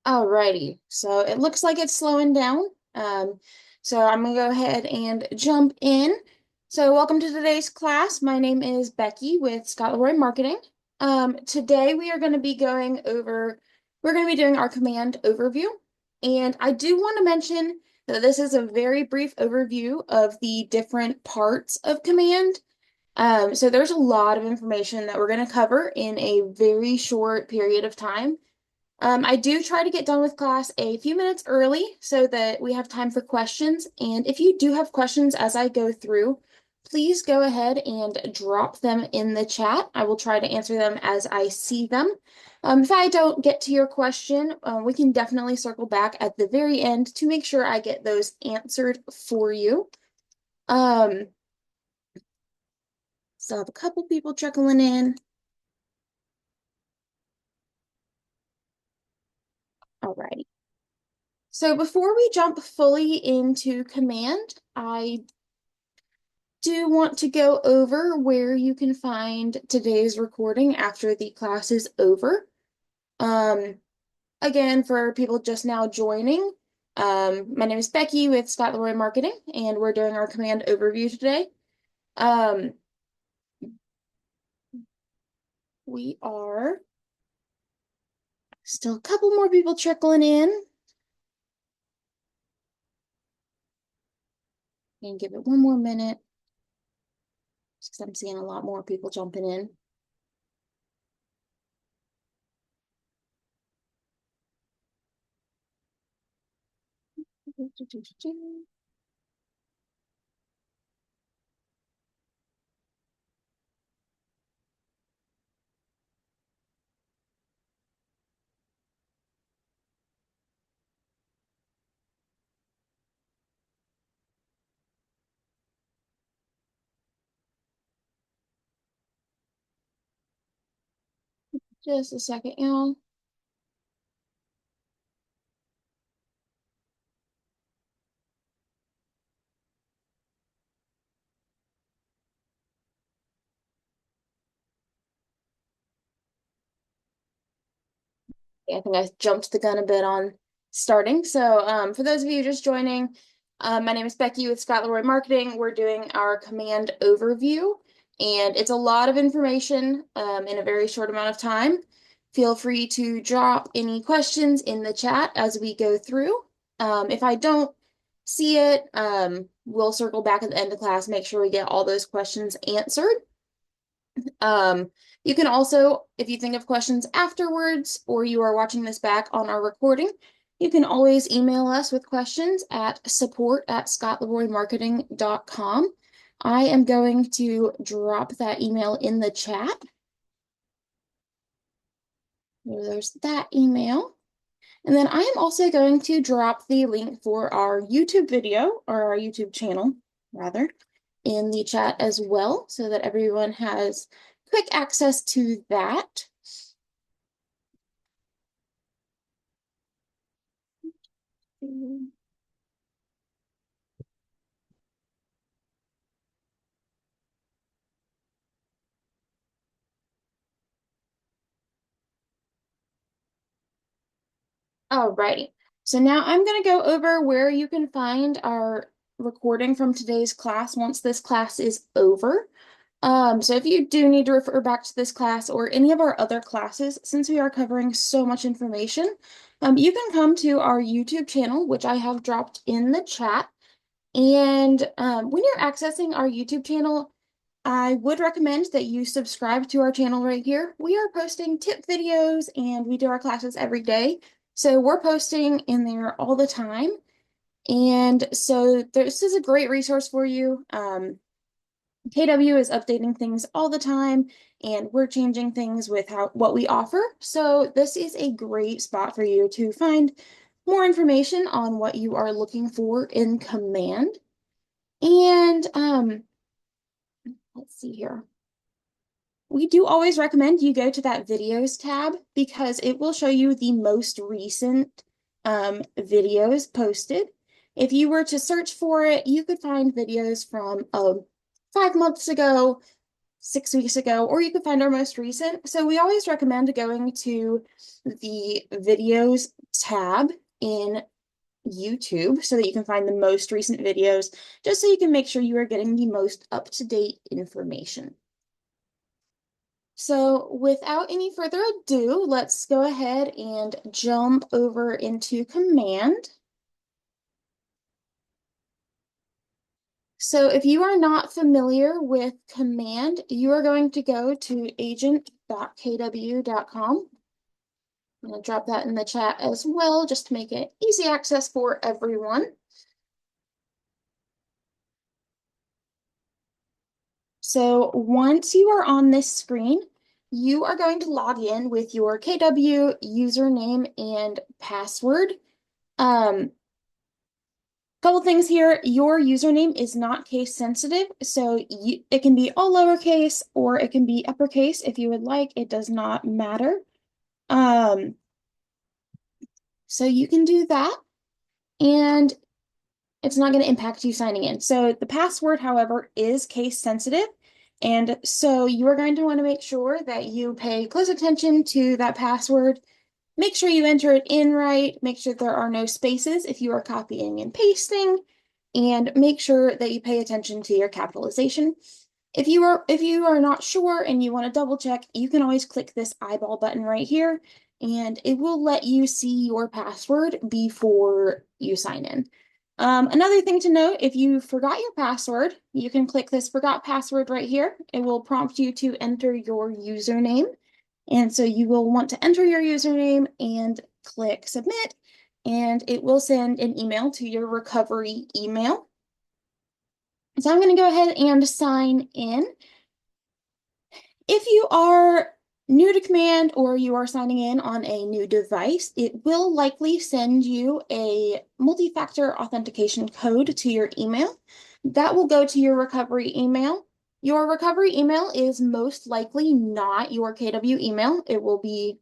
Alrighty, so it looks like it's slowing down. So I'm gonna go ahead and jump in. So welcome to today's class. My name is Becky with Scott Leroy Marketing. Today we are going to be we're going to be doing our command overview. And I do want to mention that this is a very brief overview of the different parts of command. So there's a lot of information that we're going to cover in a very short period of time. I do try to get done with class a few minutes early so that we have time for questions. And if you do have questions as I go through, please go ahead and drop them in the chat. I will try to answer them as I see them. If I don't get to your question, we can definitely circle back at the very end to make sure I get those answered for you. So I have a couple people trickling in. Alrighty. So before we jump fully into command, I do want to go over where you can find today's recording after the class is over. Um, Again, for people just now joining, my name is Becky with Scott Leroy Marketing, and we're doing our command overview today. Um, we are still a couple more people trickling in. And give it one more minute, because I'm seeing a lot more people jumping in. Just a second, y'all. I think I jumped the gun a bit on starting. So for those of you just joining, my name is Becky with Scott Leroy Marketing. We're doing our command overview, and it's a lot of information in a very short amount of time. Feel free to drop any questions in the chat as we go through. If I don't see it, we'll circle back at the end of class, make sure we get all those questions answered. You can also, if you think of questions afterwards or you are watching this back on our recording, you can always email us with questions at support@scottleroymarketing.com. I am going to drop that email in the chat. There's that email. And then I am also going to drop the link for our YouTube video, or our YouTube channel, rather, in the chat as well, so that everyone has quick access to that. Alrighty. So now I'm going to go over where you can find our recording from today's class once this class is over. So if you do need to refer back to this class or any of our other classes, since we are covering so much information, you can come to our YouTube channel, which I have dropped in the chat. And when you're accessing our YouTube channel, I would recommend that you subscribe to our channel right here. We are posting tip videos and we do our classes every day. So we're posting in there all the time. And so this is a great resource for you. KW is updating things all the time and we're changing things with what we offer. So this is a great spot for you to find more information on what you are looking for in command. And let's see here. We do always recommend you go to that videos tab because it will show you the most recent videos posted. If you were to search for it, you could find videos from 5 months ago, 6 weeks ago, or you can find our most recent. So we always recommend going to the videos tab in YouTube so that you can find the most recent videos, just so you can make sure you are getting the most up-to-date information. So without any further ado, let's go ahead and jump over into Command. So if you are not familiar with Command, you are going to go to agent.kw.com. I'm going to drop that in the chat as well, just to make it easy access for everyone. So once you are on this screen, you are going to log in with your KW username and password. Couple things here. Your username is not case sensitive, so it can be all lowercase or it can be uppercase if you would like. It does not matter. So you can do that, and it's not going to impact you signing in. So the password, however, is case sensitive. And so you are going to want to make sure that you pay close attention to that password. Make sure you enter it in right. Make sure there are no spaces if you are copying and pasting. And make sure that you pay attention to your capitalization. If you are not sure and you want to double check, you can always click this eyeball button right here, and it will let you see your password before you sign in. Another thing to note, if you forgot your password, you can click this forgot password right here. It will prompt you to enter your username. And so you will want to enter your username and click submit, and it will send an email to your recovery email. So I'm going to go ahead and sign in. If you are new to Command or you are signing in on a new device, it will likely send you a multi-factor authentication code to your email. That will go to your recovery email. Your recovery email is most likely not your KW email. It will be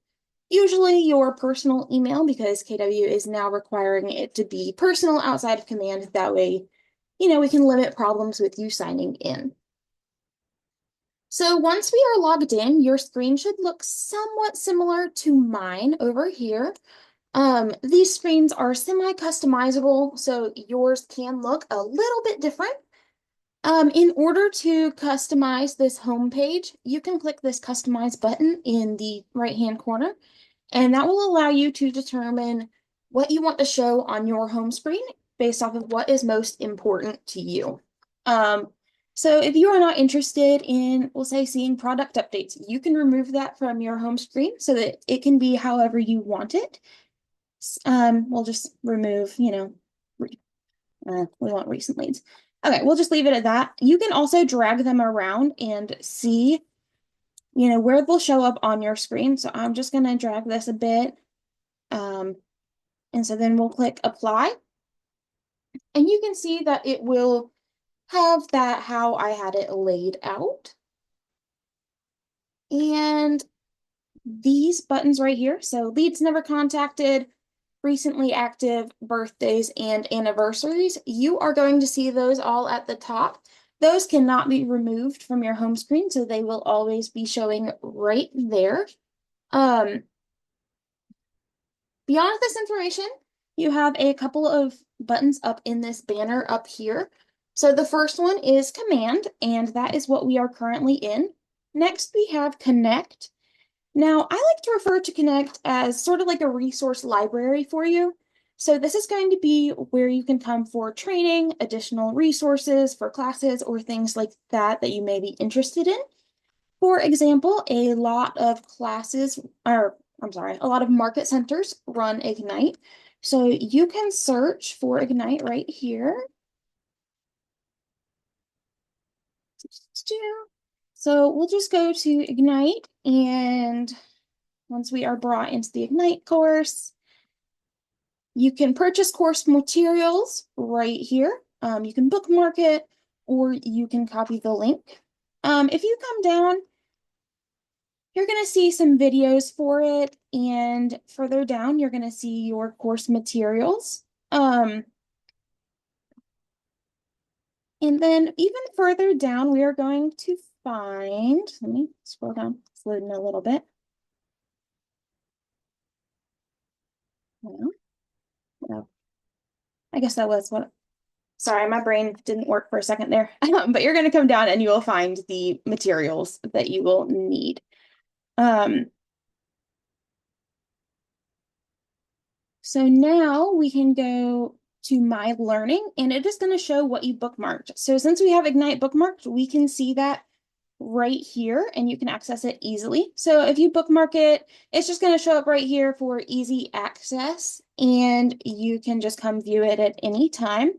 usually your personal email, because KW is now requiring it to be personal outside of Command. That way, we can limit problems with you signing in. So once we are logged in, your screen should look somewhat similar to mine over here. These screens are semi-customizable, so yours can look a little bit different. In order to customize this home page, you can click this Customize button in the right-hand corner, and that will allow you to determine what you want to show on your home screen based off of what is most important to you. So if you are not interested in, we'll say, seeing product updates, you can remove that from your home screen so that it can be however you want it. We'll just remove, we want recent leads. Okay, we'll just leave it at that. You can also drag them around and see, where they'll show up on your screen. So I'm just going to drag this a bit. And so then we'll click apply. And you can see that it will have that how I had it laid out. And these buttons right here, so leads never contacted, recently active, birthdays, and anniversaries, you are going to see those all at the top. Those cannot be removed from your home screen, so they will always be showing right there. Beyond this information, you have a couple of buttons up in this banner up here. So the first one is Command, and that is what we are currently in. Next, we have Connect. Now, I like to refer to Connect as sort of like a resource library for you. So this is going to be where you can come for training, additional resources for classes, or things like that that you may be interested in. For example, a lot of a lot of market centers run Ignite. So you can search for Ignite right here. So we'll just go to Ignite, and once we are brought into the Ignite course, you can purchase course materials right here. You can bookmark it, or you can copy the link. If you come down, you're going to see some videos for it, and further down, you're going to see your course materials. And then even further down, we are going to find, let me scroll down, it's loading a little bit. Well, I guess that was what, sorry, my brain didn't work for a second there. But you're going to come down and you will find the materials that you will need. Um, so now we can go to My Learning, and it is going to show what you bookmarked. So since we have Ignite bookmarked, we can see that right here, and you can access it easily. So if you bookmark it, it's just going to show up right here for easy access, and you can just come view it at any time.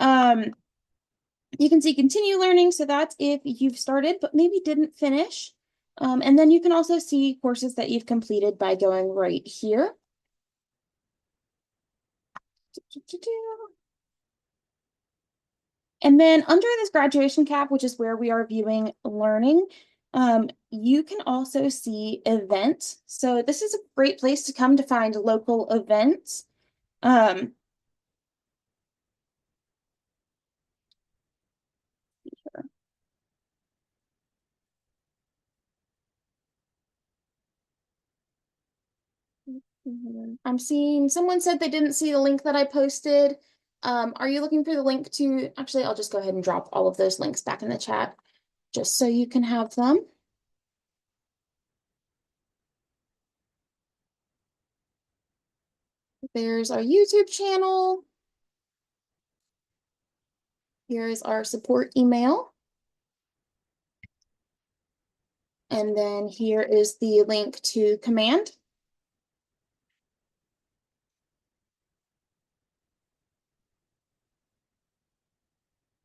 You can see continue learning, so that's if you've started but maybe didn't finish. And then you can also see courses that you've completed by going right here. And then under this graduation cap, which is where we are viewing learning, you can also see events. So this is a great place to come to find local events. I'm seeing someone said they didn't see the link that I posted. Are you looking for the link to, actually, I'll just go ahead and drop all of those links back in the chat just so you can have them. There's our YouTube channel. Here's our support email. And then here is the link to Command.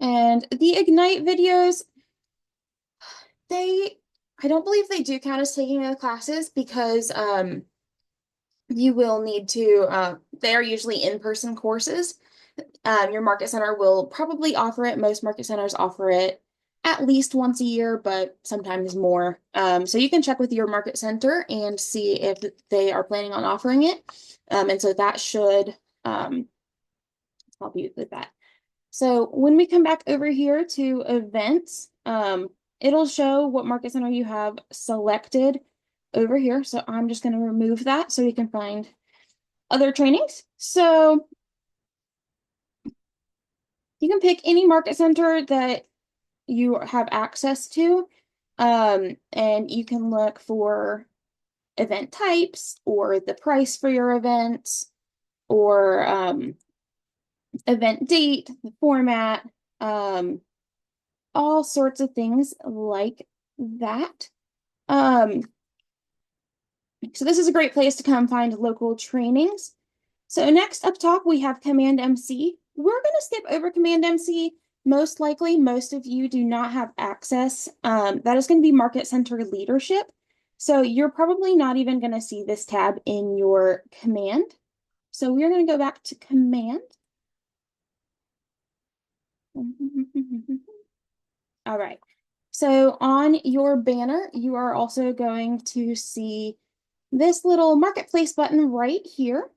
And the Ignite videos, I don't believe they do count as taking the classes because you will need to, they're usually in-person courses. Your market center will probably offer it. Most market centers offer it at least once a year, but sometimes more. So you can check with your market center and see if they are planning on offering it. And so that should help you with that. So when we come back over here to events, it'll show what market center you have selected over here. So I'm just going to remove that so we can find other trainings. So you can pick any market center that you have access to, and you can look for event types or the price for your events or event date, the format, all sorts of things like that. So this is a great place to come find local trainings. So next up top, we have Command MC. We're going to skip over Command MC. Most likely, most of you do not have access. That is going to be Market Center Leadership. So you're probably not even going to see this tab in your command. So we're going to go back to Command. All right. So on your banner, you are also going to see this little Marketplace button right here.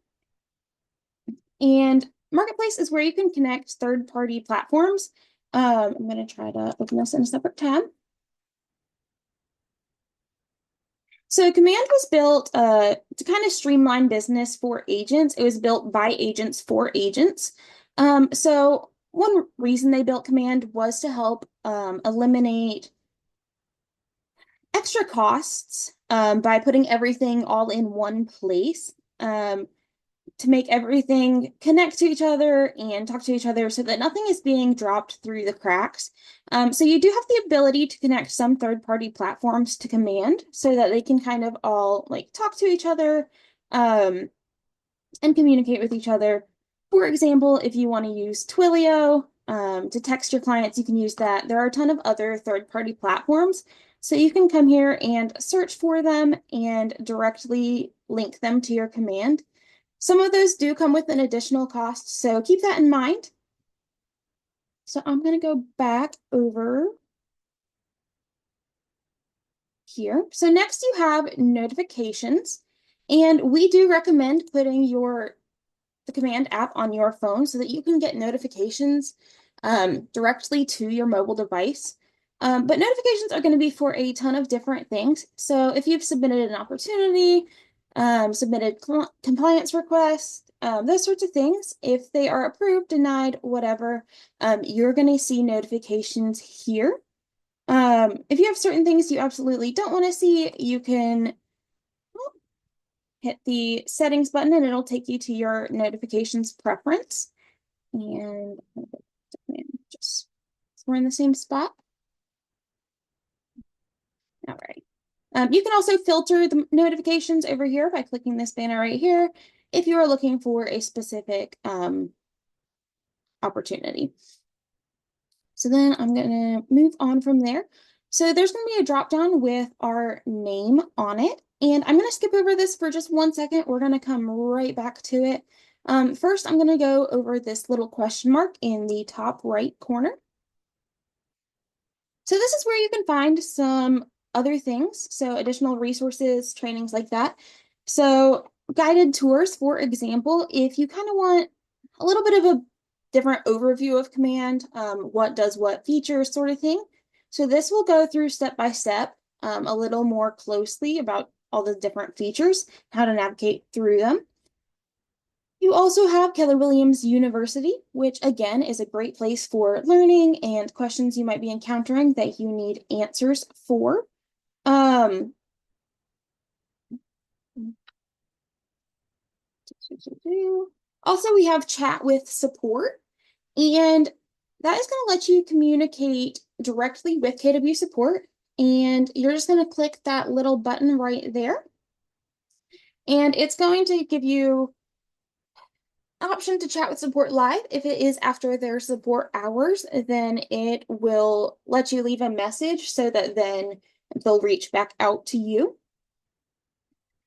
And Marketplace is where you can connect third-party platforms. I'm going to try to open this in a separate tab. So Command was built to kind of streamline business for agents. It was built by agents for agents. So one reason they built Command was to help eliminate extra costs by putting everything all in one place. To make everything connect to each other and talk to each other so that nothing is being dropped through the cracks. So you do have the ability to connect some third-party platforms to Command so that they can kind of all like talk to each other and communicate with each other. For example, if you want to use Twilio to text your clients, you can use that. There are a ton of other third-party platforms. So you can come here and search for them and directly link them to your command. Some of those do come with an additional cost, so keep that in mind. So I'm going to go back over here. So next you have notifications, and we do recommend putting the command app on your phone so that you can get notifications directly to your mobile device. But notifications are going to be for a ton of different things. So if you've submitted an opportunity, submitted compliance requests, those sorts of things, if they are approved, denied, whatever, you're going to see notifications here. If you have certain things you absolutely don't want to see, you can hit the settings button and it'll take you to your notifications preference. And just so we're in the same spot. All right. You can also filter the notifications over here by clicking this banner right here if you are looking for a specific opportunity. So then I'm going to move on from there. So there's going to be a drop down with our name on it. And I'm going to skip over this for just 1 second. We're going to come right back to it. First, I'm going to go over this little question mark in the top right corner. So this is where you can find some other things, so additional resources, trainings like that. So guided tours, for example, if you kind of want a little bit of a different overview of Command, what does what features sort of thing. So this will go through step by step, a little more closely about all the different features, how to navigate through them. You also have Keller Williams University, which again is a great place for learning and questions you might be encountering that you need answers for. Also, we have chat with support, and that is going to let you communicate directly with KW support. And you're just going to click that little button right there. And it's going to give you option to chat with support live. If it is after their support hours, then it will let you leave a message so that then they'll reach back out to you.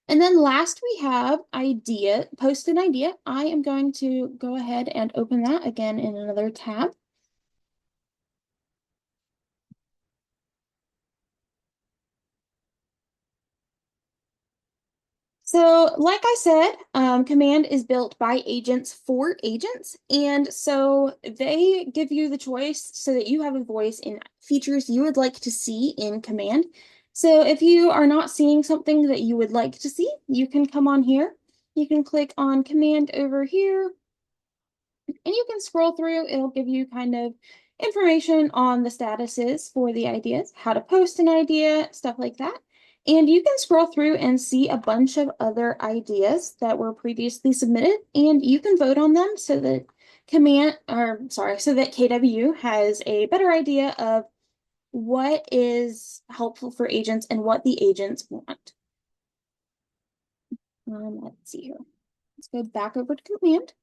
And then last we have idea, post an idea. I am going to go ahead and open that again in another tab. So, like I said, Command is built by agents for agents. And so they give you the choice so that you have a voice in features you would like to see in Command. So if you are not seeing something that you would like to see, you can come on here. You can click on Command over here, and you can scroll through. It'll give you kind of information on the statuses for the ideas, how to post an idea, stuff like that. And you can scroll through and see a bunch of other ideas that were previously submitted, and you can vote on them so that so that KW has a better idea of what is helpful for agents and what the agents want. Let's see here. Let's go back over to Command.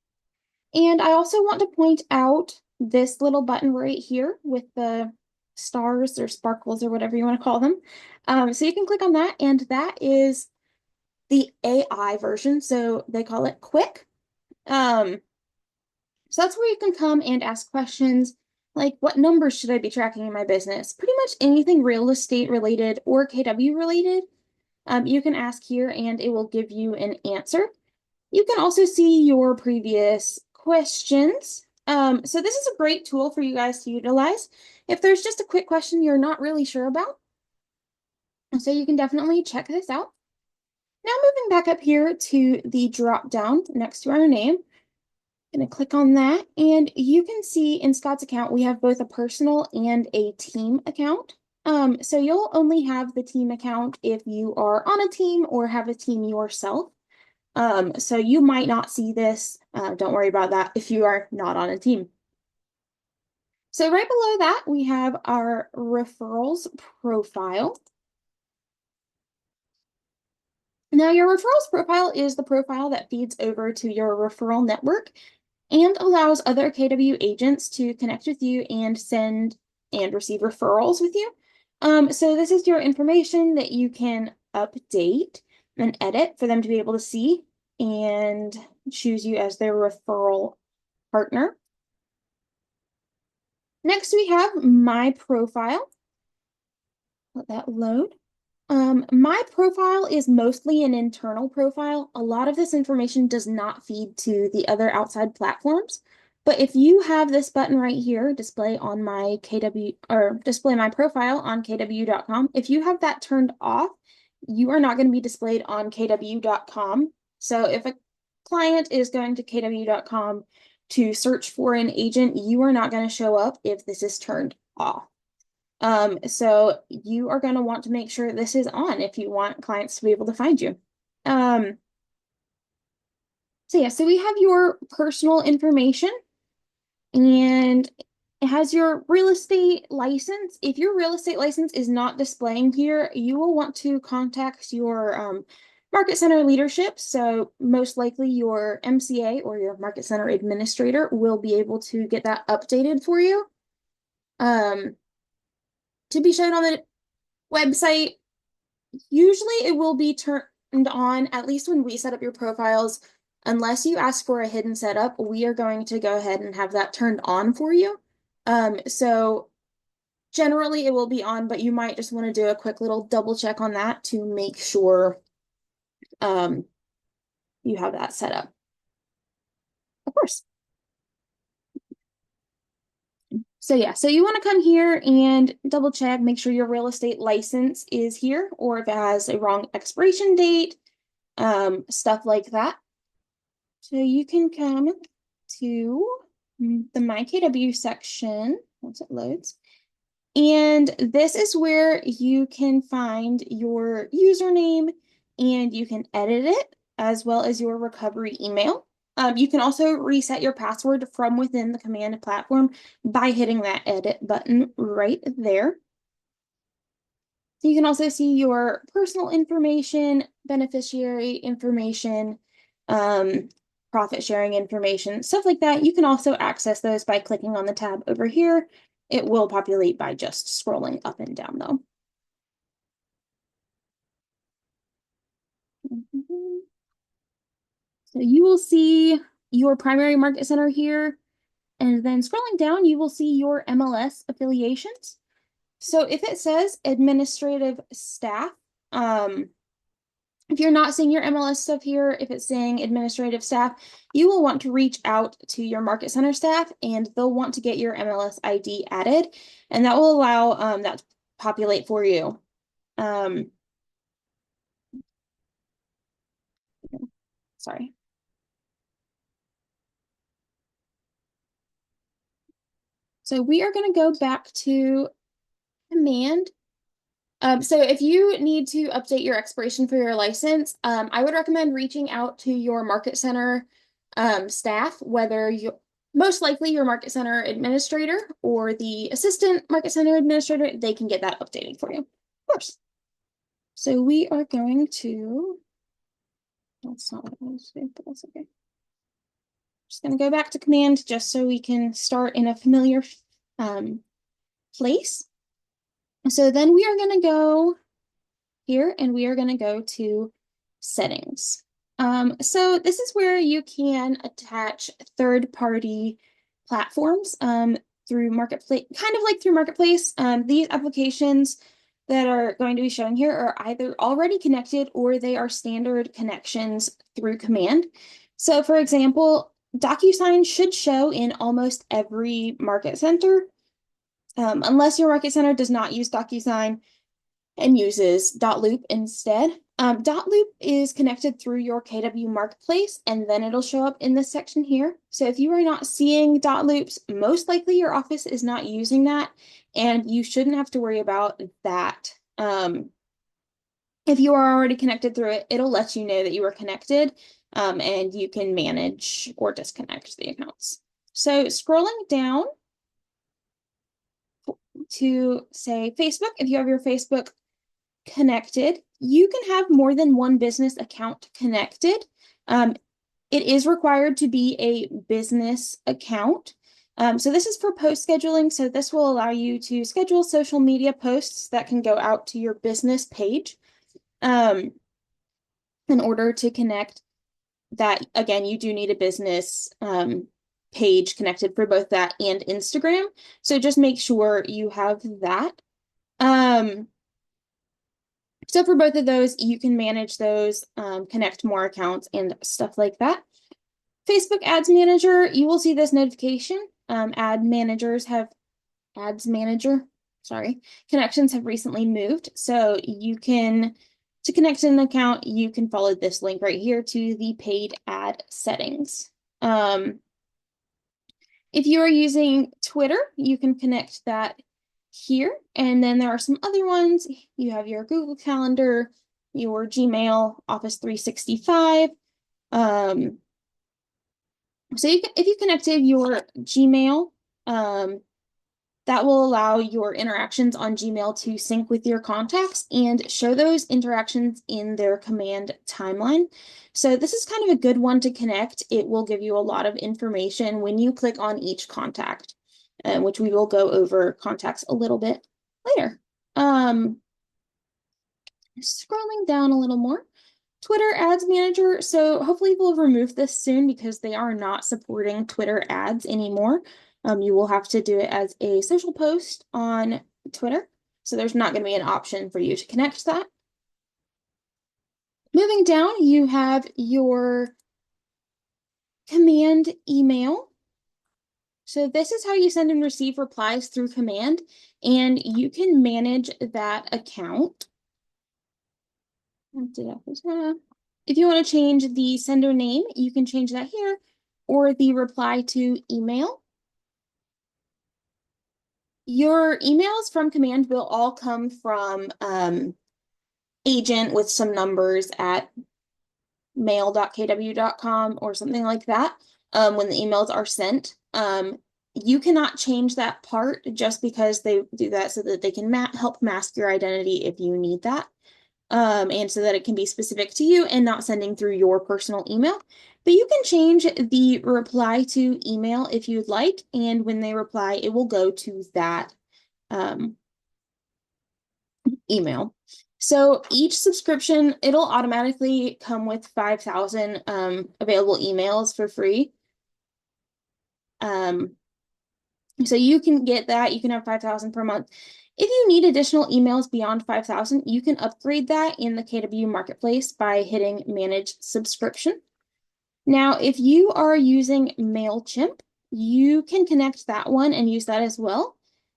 And I also want to point out this little button right here with the stars or sparkles or whatever you want to call them. So you can click on that, and that is the AI version. So they call it Quick. So that's where you can come and ask questions like, what numbers should I be tracking in my business? Pretty much anything real estate related or KW related, you can ask here and it will give you an answer. You can also see your previous questions. So this is a great tool for you guys to utilize if there's just a quick question you're not really sure about. So you can definitely check this out. Now moving back up here to the drop down next to our name, I'm going to click on that, and you can see in Scott's account we have both a personal and a team account. So you'll only have the team account if you are on a team or have a team yourself. So you might not see this. Don't worry about that if you are not on a team. So right below that, we have our referrals profile. Now, your referrals profile is the profile that feeds over to your referral network and allows other KW agents to connect with you and send and receive referrals with you. So this is your information that you can update and edit for them to be able to see and choose you as their referral partner. Next, we have my profile. Let that load. My profile is mostly an internal profile. A lot of this information does not feed to the other outside platforms. But if you have this button right here, display on my KW or display my profile on kw.com, if you have that turned off, you are not going to be displayed on kw.com. So if a client is going to kw.com to search for an agent, you are not going to show up if this is turned off. So you are going to want to make sure this is on if you want clients to be able to find you. So yeah, so we have your personal information and it has your real estate license. If your real estate license is not displaying here, you will want to contact your market center leadership. So most likely your MCA or your market center administrator will be able to get that updated for you. To be shown on the website, usually it will be turned on, at least when we set up your profiles. Unless you ask for a hidden setup, we are going to go ahead and have that turned on for you. So generally it will be on, but you might just want to do a quick little double check on that to make sure you have that set up. Of course. So yeah, so you want to come here and double check, make sure your real estate license is here, or if it has a wrong expiration date, stuff like that. So you can come to the My KW section once it loads. And this is where you can find your username and you can edit it as well as your recovery email. You can also reset your password from within the command platform by hitting that edit button right there. You can also see your personal information, beneficiary information, profit sharing information, stuff like that. You can also access those by clicking on the tab over here. It will populate by just scrolling up and down though. So you will see your primary market center here. And then scrolling down, you will see your MLS affiliations. So if it says administrative staff, if you're not seeing your MLS stuff here, if it's saying administrative staff, you will want to reach out to your market center staff and they'll want to get your MLS ID added, and that will allow that to populate for you. Sorry. So we are going to go back to command. So if you need to update your expiration for your license, I would recommend reaching out to your market center staff, whether you most likely your market center administrator or the assistant market center administrator, they can get that updated for you. Of course. So we are going to, that's not what I want to do, but that's okay. Just going to go back to command just so we can start in a familiar place. So then we are going to go here and we are going to go to settings. So this is where you can attach third-party platforms through Marketplace, kind of like through Marketplace. These applications that are going to be shown here are either already connected or they are standard connections through command. So for example, DocuSign should show in almost every market center, unless your market center does not use DocuSign and uses .loop instead. .loop is connected through your KW Marketplace, and then it'll show up in this section here. So if you are not seeing .loops, most likely your office is not using that, and you shouldn't have to worry about that. If you are already connected through it, it'll let you know that you are connected, and you can manage or disconnect the accounts. So scrolling down to say Facebook, if you have your Facebook connected, you can have more than one business account connected. It is required to be a business account. So this is for post scheduling. So this will allow you to schedule social media posts that can go out to your business page. In order to connect that, again, you do need a business page connected for both that and Instagram. So just make sure you have that. So for both of those, you can manage those, connect more accounts and stuff like that. Facebook Ads Manager, you will see this notification. Ads Manager, sorry, connections have recently moved. So you can, to connect an account, you can follow this link right here to the paid ad settings. If you are using Twitter, you can connect that here. And then there are some other ones. You have your Google Calendar, your Gmail, Office 365. So if you connected your Gmail, that will allow your interactions on Gmail to sync with your contacts and show those interactions in their command timeline. So this is kind of a good one to connect. It will give you a lot of information when you click on each contact, which we will go over contacts a little bit later. Scrolling down a little more. Twitter Ads Manager. So hopefully we'll remove this soon because they are not supporting Twitter ads anymore. You will have to do it as a social post on Twitter. So there's not going to be an option for you to connect that. Moving down, you have your command email. So this is how you send and receive replies through command, and you can manage that account. If you want to change the sender name, you can change that here, or the reply to email. Your emails from command will all come from agent with some numbers at mail.kw.com or something like that when the emails are sent. You cannot change that part just because they do that so that they can help mask your identity if you need that. And so that it can be specific to you and not sending through your personal email. But you can change the reply to email if you'd like, and when they reply, it will go to that email. So each subscription, it'll automatically come with 5,000 available emails for free. So you can get that. You can have 5,000 per month. If you need additional emails beyond 5,000, you can upgrade that in the KW Marketplace by hitting Manage Subscription. Now, if you are using MailChimp, you can connect that one and use that as well.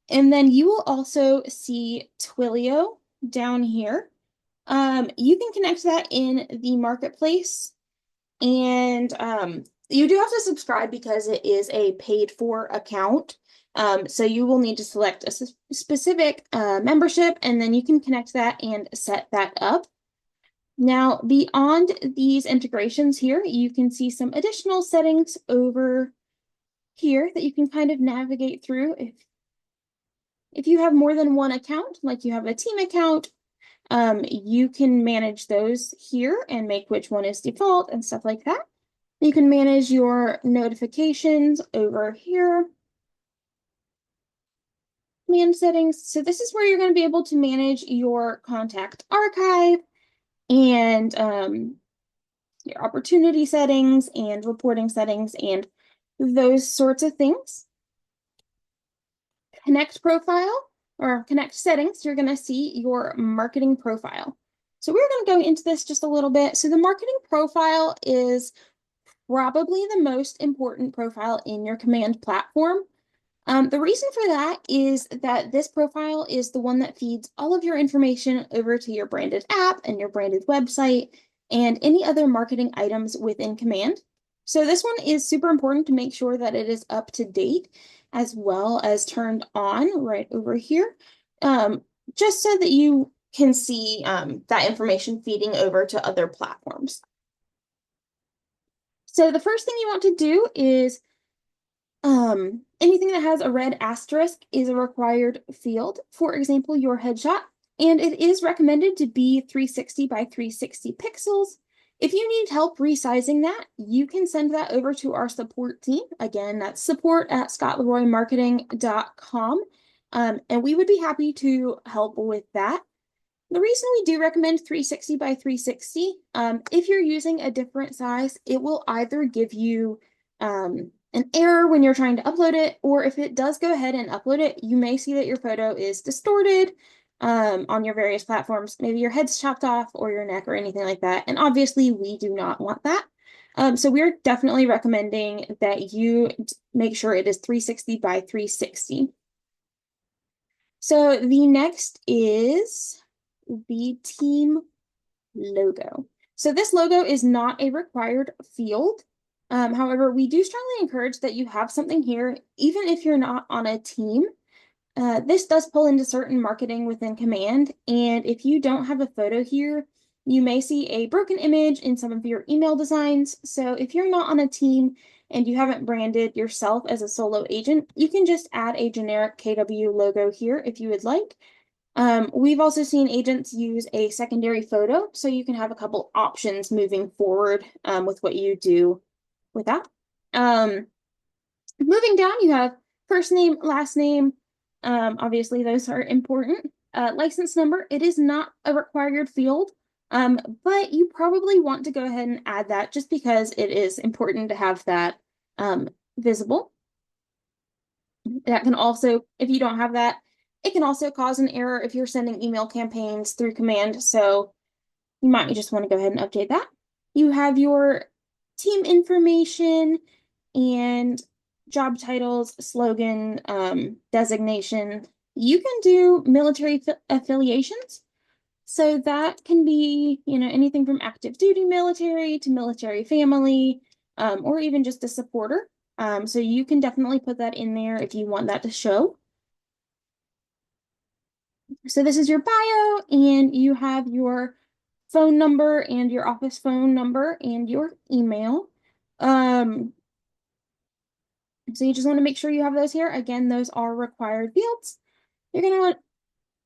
And then you will also see Twilio down here. You can connect that in the Marketplace. And you do have to subscribe because it is a paid for account. So you will need to select a specific membership, and then you can connect that and set that up. Now, beyond these integrations here, you can see some additional settings over here that you can kind of navigate through. If you have more than one account, like you have a team account, you can manage those here and make which one is default and stuff like that. You can manage your notifications over here. Command settings. So this is where you're going to be able to manage your contact archive and your opportunity settings and reporting settings and those sorts of things. Connect profile or connect settings, you're going to see your marketing profile. So we're going to go into this just a little bit. So the marketing profile is probably the most important profile in your command platform. The reason for that is that this profile is the one that feeds all of your information over to your branded app and your branded website and any other marketing items within command. So this one is super important to make sure that it is up to date as well as turned on right over here, just so that you can see that information feeding over to other platforms. So the first thing you want to do is anything that has a red asterisk is a required field. For example, your headshot, and it is recommended to be 360 by 360 pixels. If you need help resizing that, you can send that over to our support team. Again, that's support@scottleroymarketing.com, and we would be happy to help with that. The reason we do recommend 360 by 360, if you're using a different size, it will either give you an error when you're trying to upload it, or if it does go ahead and upload it, you may see that your photo is distorted on your various platforms. Maybe your head's chopped off or your neck or anything like that. And obviously we do not want that. So we're definitely recommending that you make sure it is 360 by 360. So the next is the team logo. So this logo is not a required field. However, we do strongly encourage that you have something here, even if you're not on a team. This does pull into certain marketing within Command, and if you don't have a photo here, you may see a broken image in some of your email designs. So if you're not on a team and you haven't branded yourself as a solo agent, you can just add a generic KW logo here if you would like. We've also seen agents use a secondary photo, so you can have a couple options moving forward with what you do with that. Um, Moving down, you have first name, last name. Obviously, those are important. License number, it is not a required field, but you probably want to go ahead and add that just because it is important to have that visible. That can also, if you don't have that, it can also cause an error if you're sending email campaigns through Command. So you might just want to go ahead and update that. You have your team information and job titles, slogan, designation. You can do military affiliations. So that can be, anything from active duty military to military family, or even just a supporter. So you can definitely put that in there if you want that to show. So this is your bio, and you have your phone number and your office phone number and your email. So you just want to make sure you have those here. Again, those are required fields. You're going to want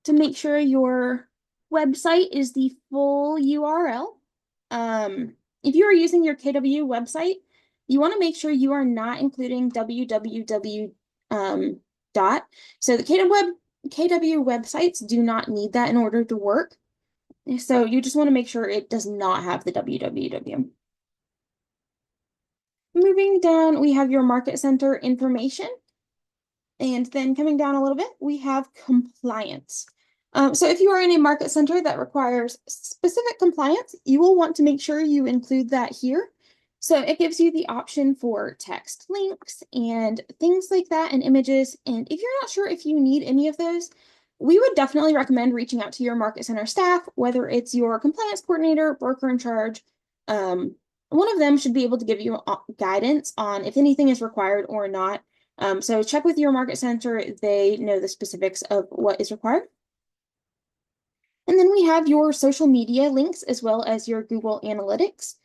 to make sure your website is the full URL. If you are using your KW website, you want to make sure you are not including www dot. So the KW websites do not need that in order to work. So you just want to make sure it does not have the www. Moving down, we have your market center information. And then coming down a little bit, we have compliance. So if you are in a market center that requires specific compliance, you will want to make sure you include that here. So it gives you the option for text links and things like that and images. And if you're not sure if you need any of those, we would definitely recommend reaching out to your market center staff, whether it's your compliance coordinator, broker in charge. One of them should be able to give you guidance on if anything is required or not. So check with your market center. They know the specifics of what is required. And then we have your social media links as well as your Google Analytics.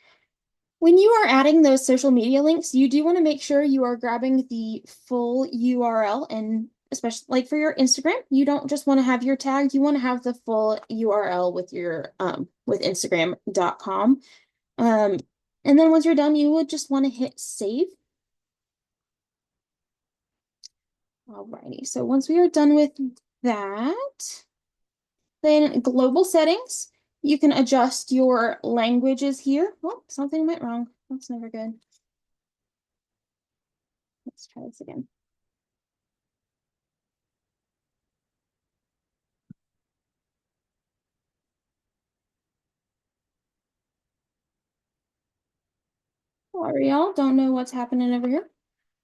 When you are adding those social media links, you do want to make sure you are grabbing the full URL, and especially like for your Instagram, you don't just want to have your tag, you want to have the full URL with your with Instagram.com. And then once you're done, you would just want to hit save. Alrighty, so once we are done with that, then global settings, you can adjust your languages here. Oh, something went wrong. That's never good. Let's try this again. Sorry, y'all. Don't know what's happening over here.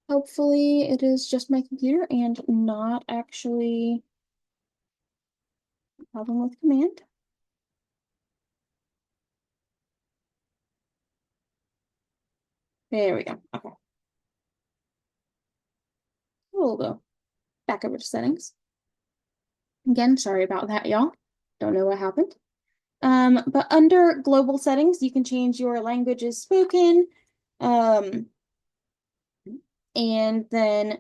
Hopefully it is just my computer and not actually a problem with command. There we go. Okay. We'll go back over to settings. Again, sorry about that, y'all. Don't know what happened. But under global settings, you can change your languages spoken. And then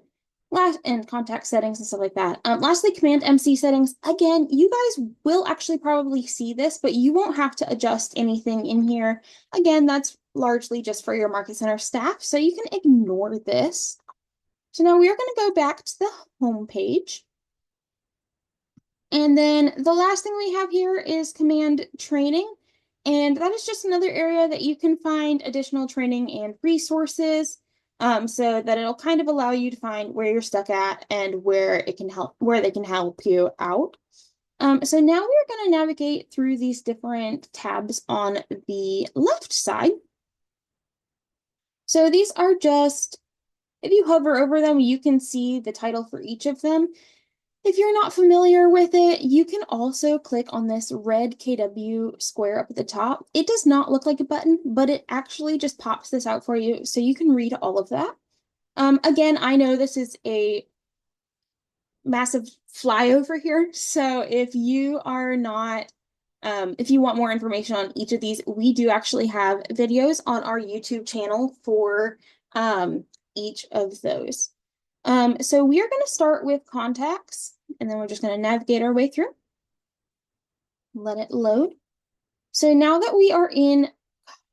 last and contact settings and stuff like that. Lastly, Command MC settings. Again, you guys will actually probably see this, but you won't have to adjust anything in here. Again, that's largely just for your Market Center staff, so you can ignore this. So now we are going to go back to the home page. And then the last thing we have here is Command Training. And that is just another area that you can find additional training and resources, so that it'll kind of allow you to find where you're stuck at and where they can help you out. So now we're going to navigate through these different tabs on the left side. So these are just, if you hover over them, you can see the title for each of them. If you're not familiar with it, you can also click on this red KW square up at the top. It does not look like a button, but it actually just pops this out for you so you can read all of that. Again, I know this is a massive flyover here, so if you are not, if you want more information on each of these, we do actually have videos on our YouTube channel for each of those. So we are going to start with contacts, and then we're just going to navigate our way through. Let it load. So now that we are in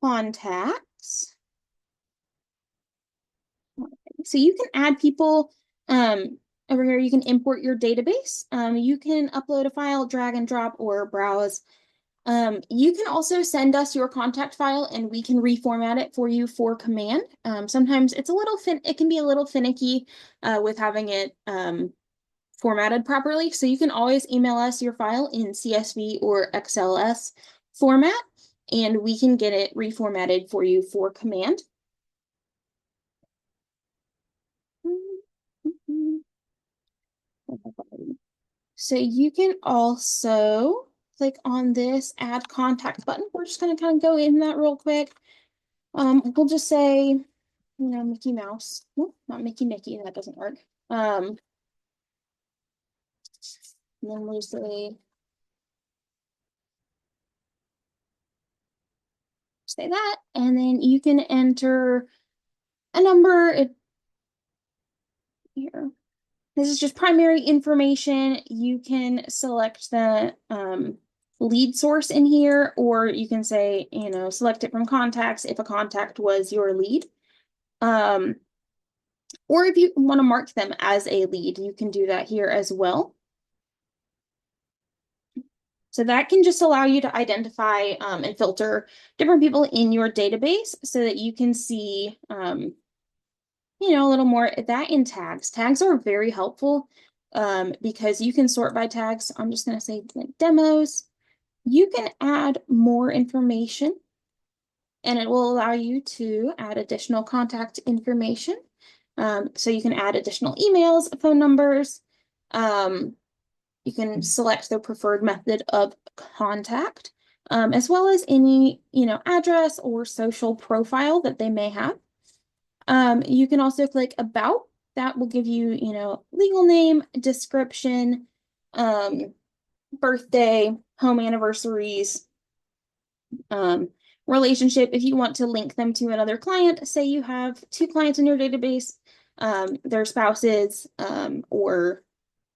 contacts, so you can add people over here. You can import your database. You can upload a file, drag and drop, or browse. You can also send us your contact file and we can reformat it for you for command. Sometimes it's a little it can be a little finicky with having it formatted properly. So you can always email us your file in CSV or XLS format, and we can get it reformatted for you for command. So you can also click on this add contact button. We're just going to kind of go in that real quick. We'll just say, you know, Mickey Mouse. Nope, not Mickey Mickey. That doesn't work. And then we'll say that, and then you can enter a number. Here. This is just primary information. You can select the lead source in here, or you can say, you know, select it from contacts if a contact was your lead. Or if you want to mark them as a lead, you can do that here as well. So that can just allow you to identify and filter different people in your database so that you can see, you know, a little more that in tags. Tags are very helpful because you can sort by tags. I'm just going to say demos. You can add more information and it will allow you to add additional contact information. So you can add additional emails, phone numbers. You can select their preferred method of contact, as well as any, you know, address or social profile that they may have. You can also click about. That will give you, you know, legal name, description, birthday, home anniversaries, relationship. If you want to link them to another client, say you have two clients in your database, their spouses, or,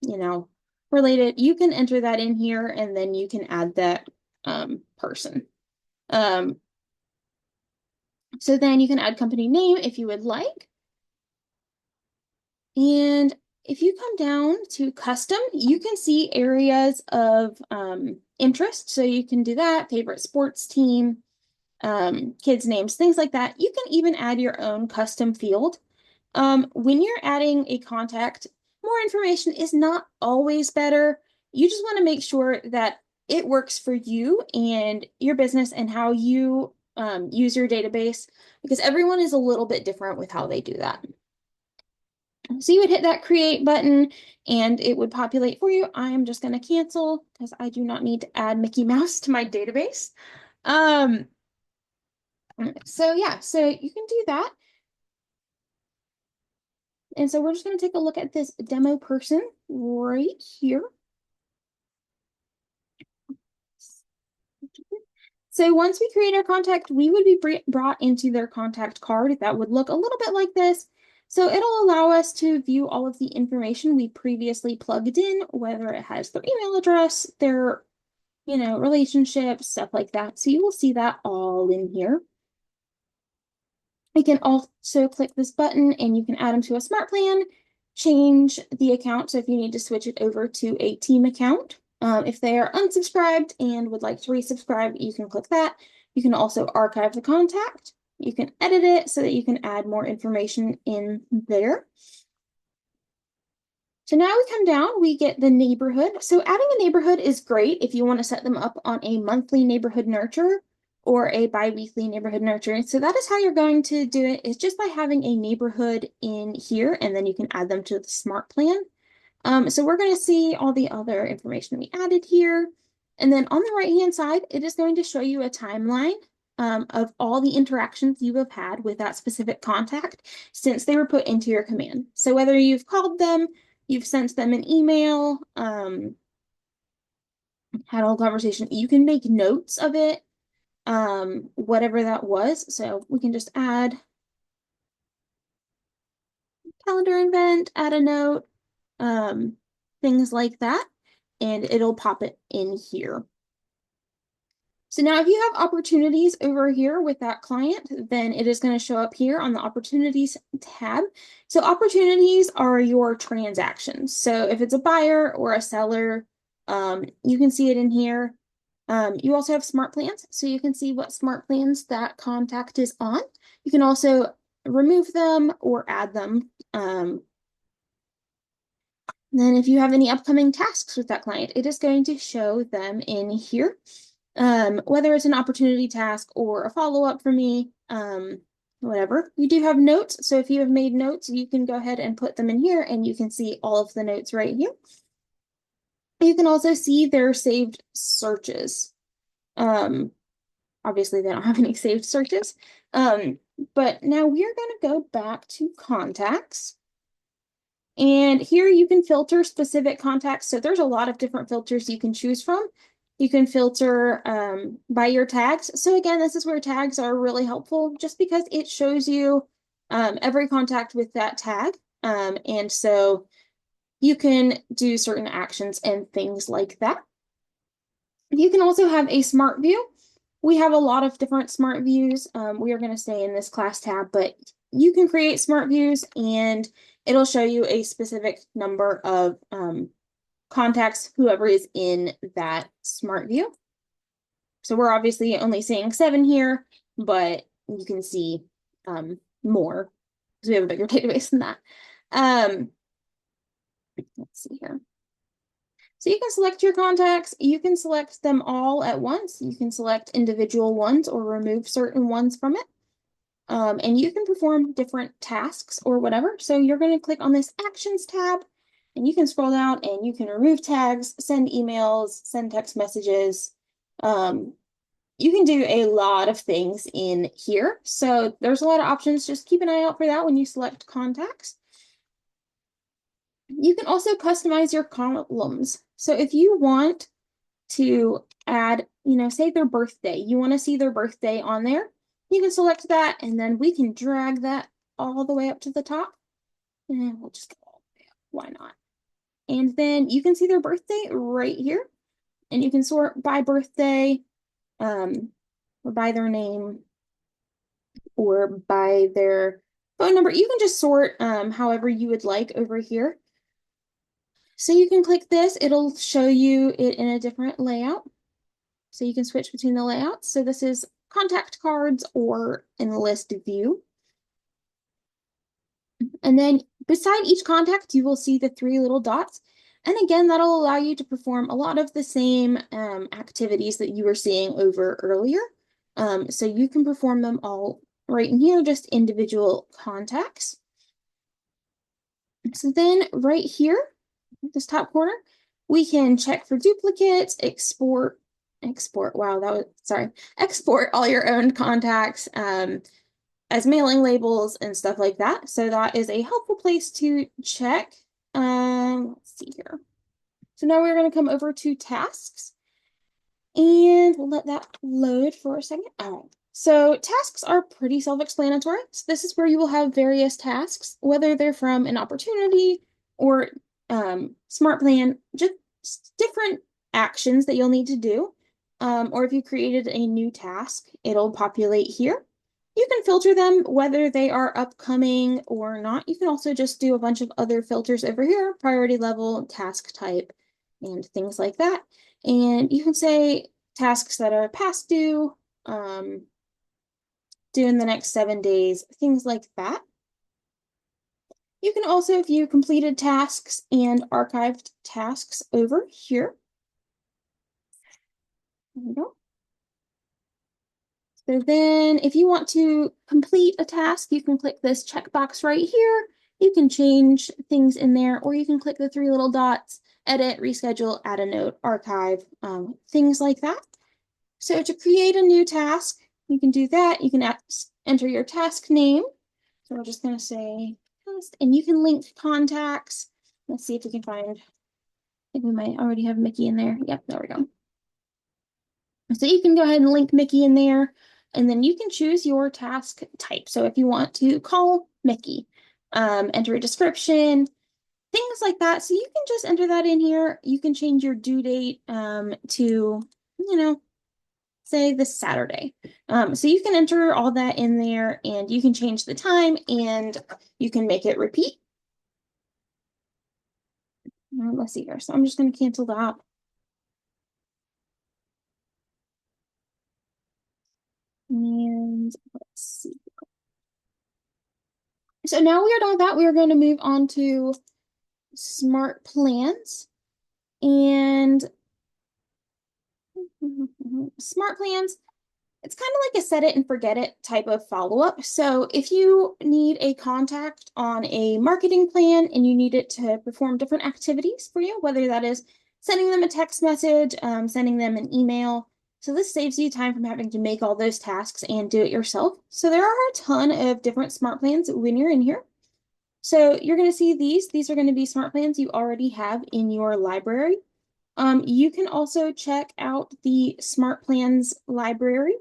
you know, related, you can enter that in here and then you can add that person. So then you can add company name if you would like. And if you come down to custom, you can see areas of interest. So you can do that, favorite sports team, kids' names, things like that. You can even add your own custom field. When you're adding a contact, more information is not always better. You just want to make sure that it works for you and your business and how you use your database, because everyone is a little bit different with how they do that. So you would hit that create button and it would populate for you. I am just going to cancel because I do not need to add Mickey Mouse to my database. So yeah, so you can do that. And so we're just going to take a look at this demo person right here. So once we create our contact, we would be brought into their contact card that would look a little bit like this. So it'll allow us to view all of the information we previously plugged in, whether it has their email address, their, you know, relationships, stuff like that. So you will see that all in here. We can also click this button and you can add them to a smart plan, change the account. So if you need to switch it over to a team account, if they are unsubscribed and would like to resubscribe, you can click that. You can also archive the contact. You can edit it so that you can add more information in there. So now we come down, we get the neighborhood. So adding a neighborhood is great if you want to set them up on a monthly neighborhood nurture, or a bi-weekly neighborhood nurture. So that is how you're going to do it, is just by having a neighborhood in here, and then you can add them to the smart plan. So we're going to see all the other information we added here. And then on the right-hand side, it is going to show you a timeline of all the interactions you have had with that specific contact since they were put into your command. So whether you've called them, you've sent them an email, had a whole conversation, you can make notes of it, whatever that was. So we can just add calendar event, add a note, things like that, and it'll pop it in here. So now if you have opportunities over here with that client, then it is going to show up here on the opportunities tab. So opportunities are your transactions. So if it's a buyer or a seller, you can see it in here. You also have smart plans, so you can see what smart plans that contact is on. You can also remove them or add them. Then if you have any upcoming tasks with that client, it is going to show them in here. Whether it's an opportunity task or a follow-up for me, whatever. You do have notes, so if you have made notes, you can go ahead and put them in here, and you can see all of the notes right here. You can also see their saved searches. Obviously, they don't have any saved searches. But now we're going to go back to contacts. And here you can filter specific contacts. So there's a lot of different filters you can choose from. You can filter by your tags. So again, this is where tags are really helpful just because it shows you every contact with that tag. And so you can do certain actions and things like that. You can also have a smart view. We have a lot of different smart views. We are going to stay in this class tab, but you can create smart views and it'll show you a specific number of contacts, whoever is in that smart view. So we're obviously only seeing 7 here, but you can see more because we have a bigger database than that. Let's see here. So you can select your contacts. You can select them all at once. You can select individual ones or remove certain ones from it. And you can perform different tasks or whatever. So you're going to click on this Actions tab, and you can scroll down and you can remove tags, send emails, send text messages. You can do a lot of things in here. So there's a lot of options. Just keep an eye out for that when you select contacts. You can also customize your columns. So if you want to add, say their birthday, you want to see their birthday on there, you can select that, and then we can drag that all the way up to the top. And we'll just go all the way up. Why not? And then you can see their birthday right here. And you can sort by birthday, or by their name, or by their phone number. You can just sort however you would like over here. So you can click this, it'll show you it in a different layout. So you can switch between the layouts. So this is contact cards or in the list view. And then beside each contact, you will see the 3 little dots. And again, that'll allow you to perform a lot of the same activities that you were seeing over earlier. So you can perform them all right in here, just individual contacts. So then right here, this top corner, we can check for duplicates, export, wow, export all your own contacts as mailing labels and stuff like that. So that is a helpful place to check. Let's see here. So now we're going to come over to tasks and we'll let that load for a second. All right. So tasks are pretty self-explanatory. So this is where you will have various tasks, whether they're from an opportunity or smart plan, just different actions that you'll need to do. Or if you created a new task, it'll populate here. You can filter them whether they are upcoming or not. You can also just do a bunch of other filters over here, priority level, task type, and things like that. And you can say tasks that are past due, due in the next 7 days, things like that. You can also view completed tasks and archived tasks over here. There we go. So then if you want to complete a task, you can click this checkbox right here. You can change things in there, or you can click the three little dots, edit, reschedule, add a note, archive, things like that. So to create a new task, you can do that. You can enter your task name. So we're just going to say test, and you can link contacts. Let's see if we can find, I think we might already have Mickey in there. Yep, there we go. So you can go ahead and link Mickey in there, and then you can choose your task type. So if you want to call Mickey, enter a description, things like that. So you can just enter that in here. You can change your due date to, say this Saturday. So you can enter all that in there, and you can change the time, and you can make it repeat. Let's see here. So I'm just going to cancel that. And let's see. So now we are done with that. We are going to move on to SmartPlans. And SmartPlans, it's kind of like a set it and forget it type of follow-up. So if you need a contact on a marketing plan and you need it to perform different activities for you, whether that is sending them a text message, sending them an email. So this saves you time from having to make all those tasks and do it yourself. So there are a ton of different SmartPlans when you're in here. So you're going to see these. These are going to be SmartPlans you already have in your library. You can also check out the SmartPlans library.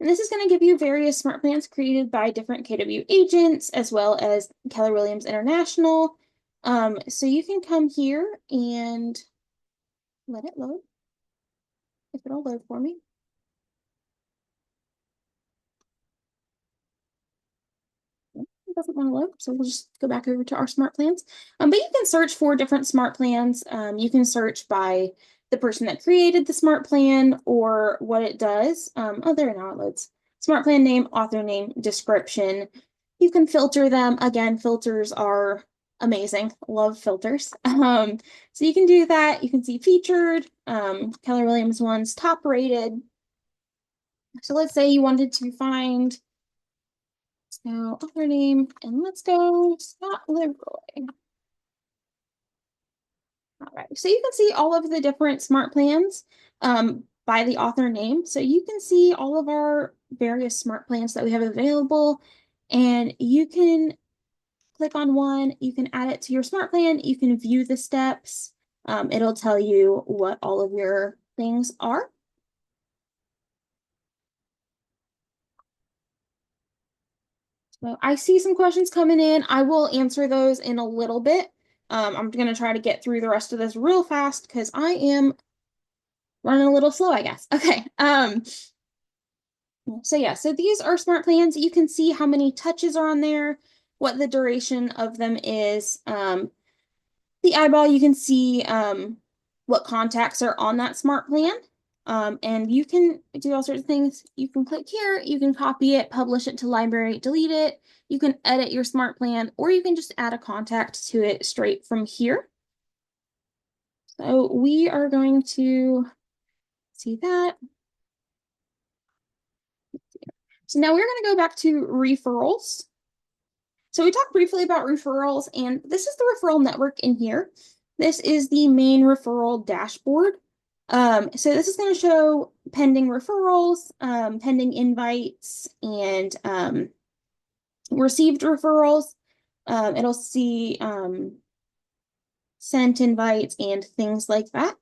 And this is going to give you various SmartPlans created by different KW agents, as well as Keller Williams International. So you can come here and let it load, if it'll load for me. It doesn't want to load, so we'll just go back over to our SmartPlans. But you can search for different SmartPlans. You can search by the person that created the SmartPlan or what it does. Oh, there now it loads. SmartPlan name, author name, description. You can filter them. Again, filters are amazing. Love filters. So you can do that. You can see featured, Keller Williams ones, top rated. So let's say you wanted to find, so author name, and let's go Scott Leroy. All right, so you can see all of the different SmartPlans by the author name. So you can see all of our various SmartPlans that we have available, and you can click on one, you can add it to your SmartPlan, you can view the steps. It'll tell you what all of your things are. So I see some questions coming in. I will answer those in a little bit. I'm going to try to get through the rest of this real fast because I am running a little slow, I guess. Okay. So yeah, so these are SmartPlans. You can see how many touches are on there, what the duration of them is. The eyeball, you can see what contacts are on that SmartPlan. And you can do all sorts of things. You can click here, you can copy it, publish it to library, delete it. You can edit your SmartPlan, or you can just add a contact to it straight from here. So we are going to see that. So now we're going to go back to referrals. So we talked briefly about referrals, and this is the referral network in here. This is the main referral dashboard. So this is going to show pending referrals, pending invites, and received referrals. It'll see sent invites and things like that.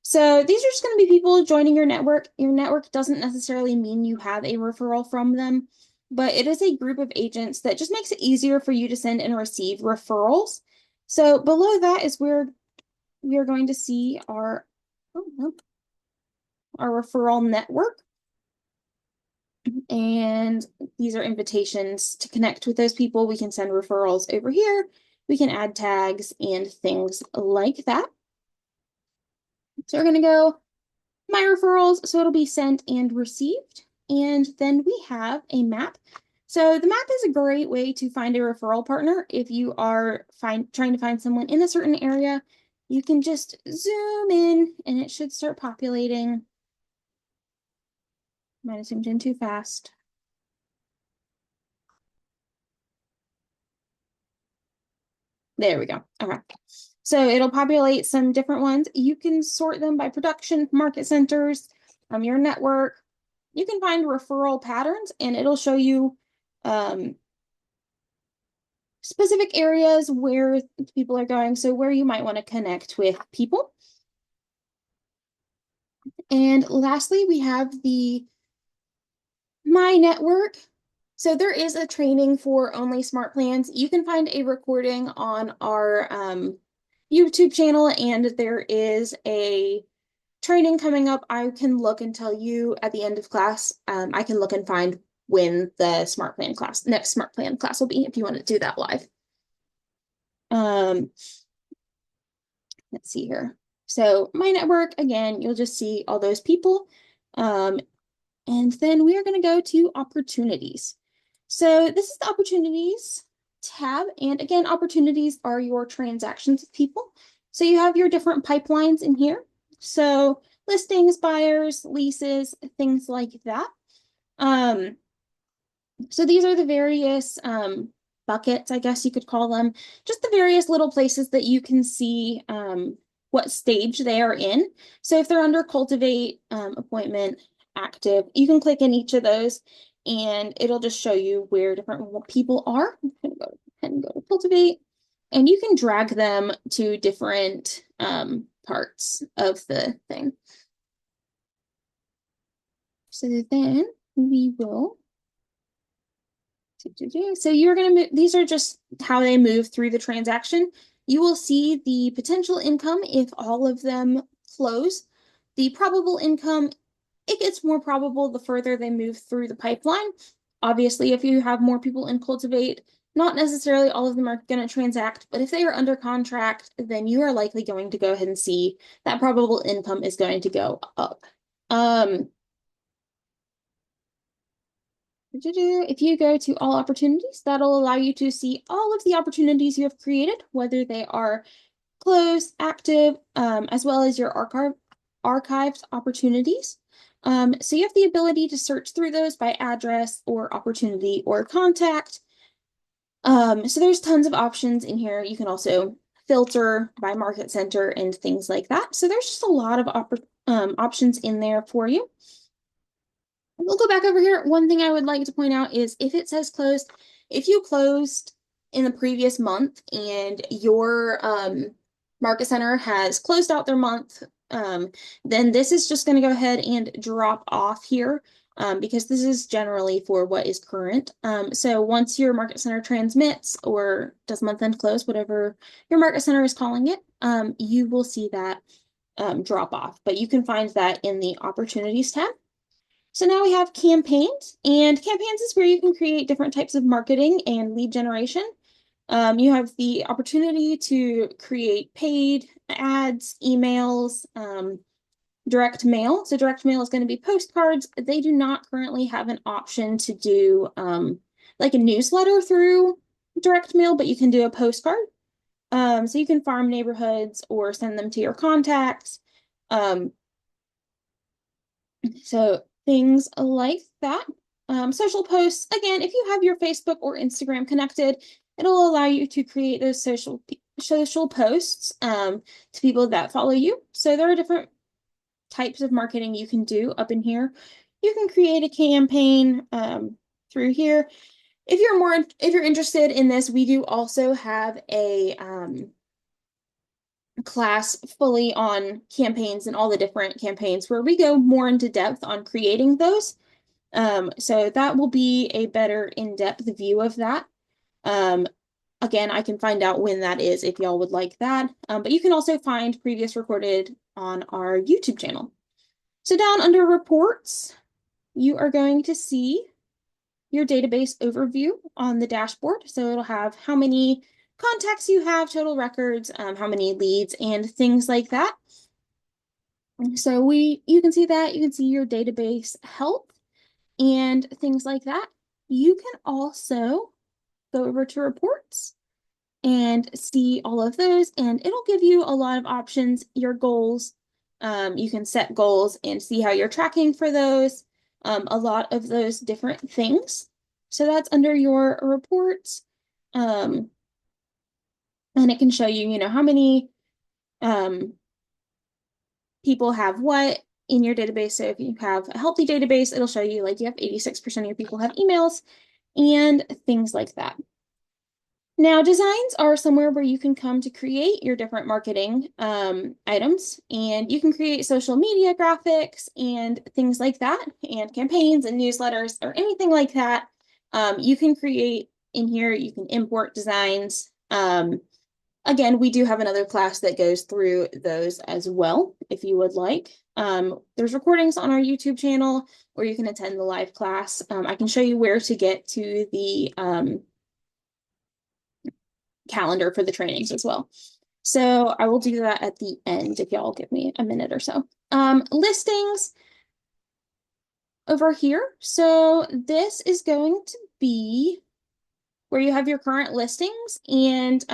So these are just going to be people joining your network. Your network doesn't necessarily mean you have a referral from them, but it is a group of agents that just makes it easier for you to send and receive referrals. So below that is where we are going to see our, our referral network. And these are invitations to connect with those people. We can send referrals over here. We can add tags and things like that. So we're going to go my referrals. So it'll be sent and received. And then we have a map. So the map is a great way to find a referral partner. If you are trying to find someone in a certain area, you can just zoom in and it should start populating. Might have zoomed in too fast. There we go. Okay. So it'll populate some different ones. You can sort them by production, market centers, your network. You can find referral patterns and it'll show you specific areas where people are going. So where you might want to connect with people. And lastly, we have the My Network. So there is a training for only SmartPlans. You can find a recording on our YouTube channel, and there is a training coming up. I can look and tell you at the end of class. I can look and find when the next SmartPlan class will be if you want to do that live. Let's see here. So My Network, again, you'll just see all those people. And then we are going to go to opportunities. So this is the opportunities tab. And again, opportunities are your transactions with people. So you have your different pipelines in here. So listings, buyers, leases, things like that. So these are the various buckets, I guess you could call them, just the various little places that you can see what stage they are in. So if they're under cultivate, appointment, active, you can click in each of those and it'll just show you where different people are. I'm going to go ahead and go to cultivate, and you can drag them to different parts of the thing. So then we will. So you're going to move, these are just how they move through the transaction. You will see the potential income if all of them close. The probable income, it gets more probable the further they move through the pipeline. Obviously, if you have more people in Cultivate, not necessarily all of them are going to transact, but if they are under contract, then you are likely going to go ahead and see that probable income is going to go up. If you go to all opportunities, that'll allow you to see all of the opportunities you have created, whether they are closed, active, as well as your archived opportunities. So you have the ability to search through those by address or opportunity or contact. So there's tons of options in here. You can also filter by market center and things like that. So there's just a lot of options in there for you. We'll go back over here. One thing I would like to point out is if it says closed, if you closed in the previous month and your market center has closed out their month, then this is just going to go ahead and drop off here because this is generally for what is current. So once your market center transmits or does month-end close, whatever your market center is calling it, you will see that drop off. But you can find that in the Opportunities tab. So now we have campaigns, and campaigns is where you can create different types of marketing and lead generation. You have the opportunity to create paid ads, emails, direct mail. So direct mail is going to be postcards. They do not currently have an option to do like a newsletter through direct mail, but you can do a postcard. So you can farm neighborhoods or send them to your contacts. So things like that. Social posts, again, if you have your Facebook or Instagram connected, it'll allow you to create those social posts to people that follow you. So there are different types of marketing you can do up in here. You can create a campaign through here. If you're interested in this, we do also have a class fully on campaigns and all the different campaigns where we go more into depth on creating those. So that will be a better in-depth view of that. Again, I can find out when that is if y'all would like that. But you can also find previous recorded on our YouTube channel. So down under reports, you are going to see your database overview on the dashboard. So it'll have how many contacts you have, total records, how many leads, and things like that. So you can see that. You can see your database health and things like that. You can also go over to reports and see all of those, and it'll give you a lot of options, your goals. You can set goals and see how you're tracking for those. a lot of those different things. So that's under your reports. And it can show you, how many people have what in your database. So if you have a healthy database, it'll show you like you have 86% of your people have emails and things like that. Now, designs are somewhere where you can come to create your different marketing items, and you can create social media graphics and things like that, and campaigns and newsletters or anything like that. You can create in here, you can import designs. Again, we do have another class that goes through those as well, if you would like. There's recordings on our YouTube channel, or you can attend the live class. I can show you where to get to the calendar for the trainings as well. So I will do that at the end if y'all give me a minute or so. Listings over here. So this is going to be where you have your current listings and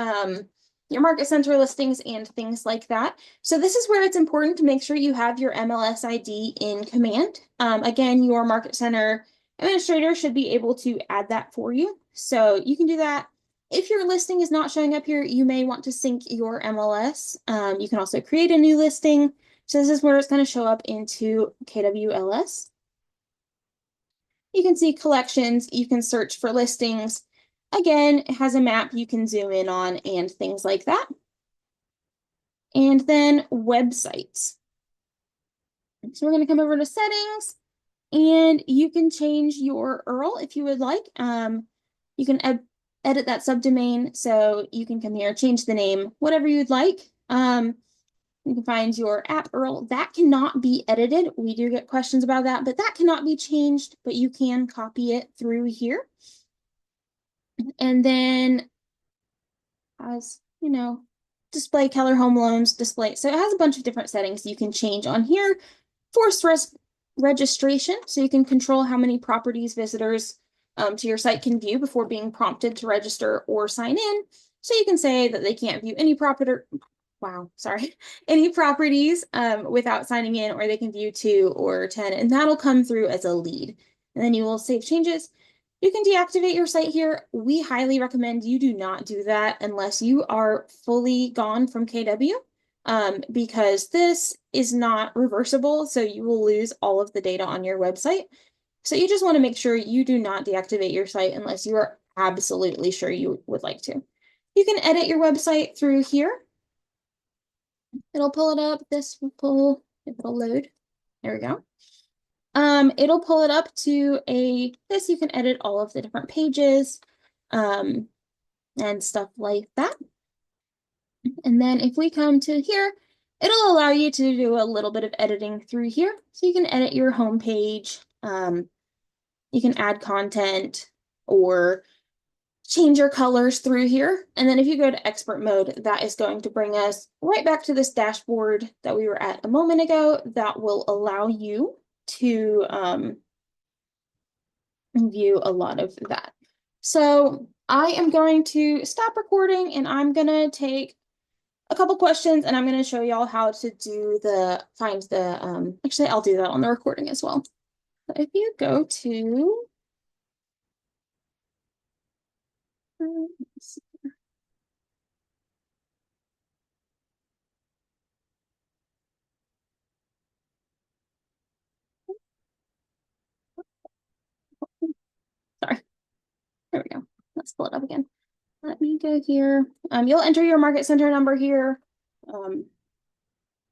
your market center listings and things like that. So this is where it's important to make sure you have your MLS ID in command. Again, your market center administrator should be able to add that for you. So you can do that. If your listing is not showing up here, you may want to sync your MLS. You can also create a new listing. So this is where it's going to show up into KWLS. You can see collections. You can search for listings. Again, it has a map you can zoom in on and things like that. And then websites. So we're going to come over to settings, and you can change your URL if you would like. You can edit that subdomain, so you can come here, change the name, whatever you'd like. You can find your app URL. That cannot be edited. We do get questions about that, but that cannot be changed, but you can copy it through here. And then, as you know, display Keller Home Loans, display. So it has a bunch of different settings you can change on here. Forced registration, so you can control how many properties visitors to your site can view before being prompted to register or sign in. So you can say that they can't view any any properties without signing in, or they can view 2 or 10, and that'll come through as a lead. And then you will save changes. You can deactivate your site here. We highly recommend you do not do that unless you are fully gone from KW, because this is not reversible, so you will lose all of the data on your website. So you just want to make sure you do not deactivate your site unless you are absolutely sure you would like to. You can edit your website through here. It'll pull it up. This will pull, if it'll load. There we go. It'll pull it up to this. You can edit all of the different pages and stuff like that. And then if we come to here, it'll allow you to do a little bit of editing through here. So you can edit your home page. You can add content or change your colors through here. And then if you go to expert mode, that is going to bring us right back to this dashboard that we were at a moment ago. That will allow you to view a lot of that. So I am going to stop recording, and I'm going to take a couple questions, and I'm going to show y'all how to do actually, I'll do that on the recording as well. So if you go to, sorry, there we go. Let's pull it up again. Let me go here. You'll enter your market center number here, and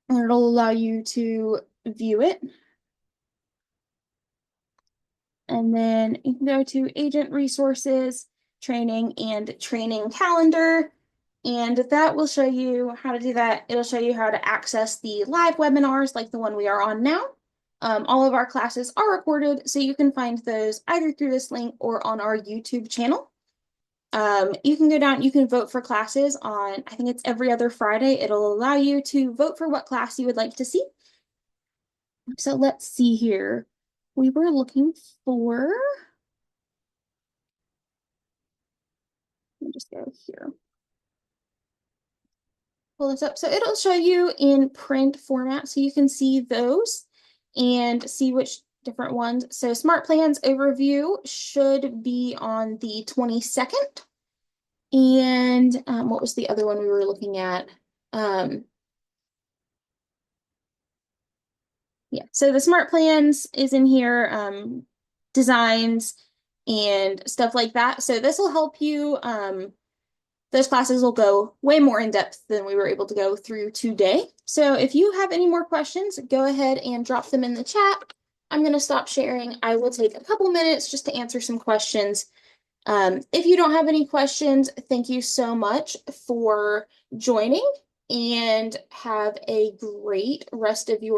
it'll allow you to view it. And then you can go to agent resources, training, and training calendar. And that will show you how to do that. It'll show you how to access the live webinars like the one we are on now. All of our classes are recorded, so you can find those either through this link or on our YouTube channel. You can go down, you can vote for classes on, I think it's every other Friday. It'll allow you to vote for what class you would like to see. So let's see here. We were looking for, let me just go here. Pull this up. So it'll show you in print format, so you can see those and see which different ones. So SmartPlans overview should be on the 22nd. And what was the other one we were looking at? Um, yeah, so the SmartPlans is in here, designs and stuff like that. So this will help you. Those classes will go way more in depth than we were able to go through today. So if you have any more questions, go ahead and drop them in the chat. I'm going to stop sharing. I will take a couple minutes just to answer some questions. If you don't have any questions, thank you so much for joining and have a great rest of your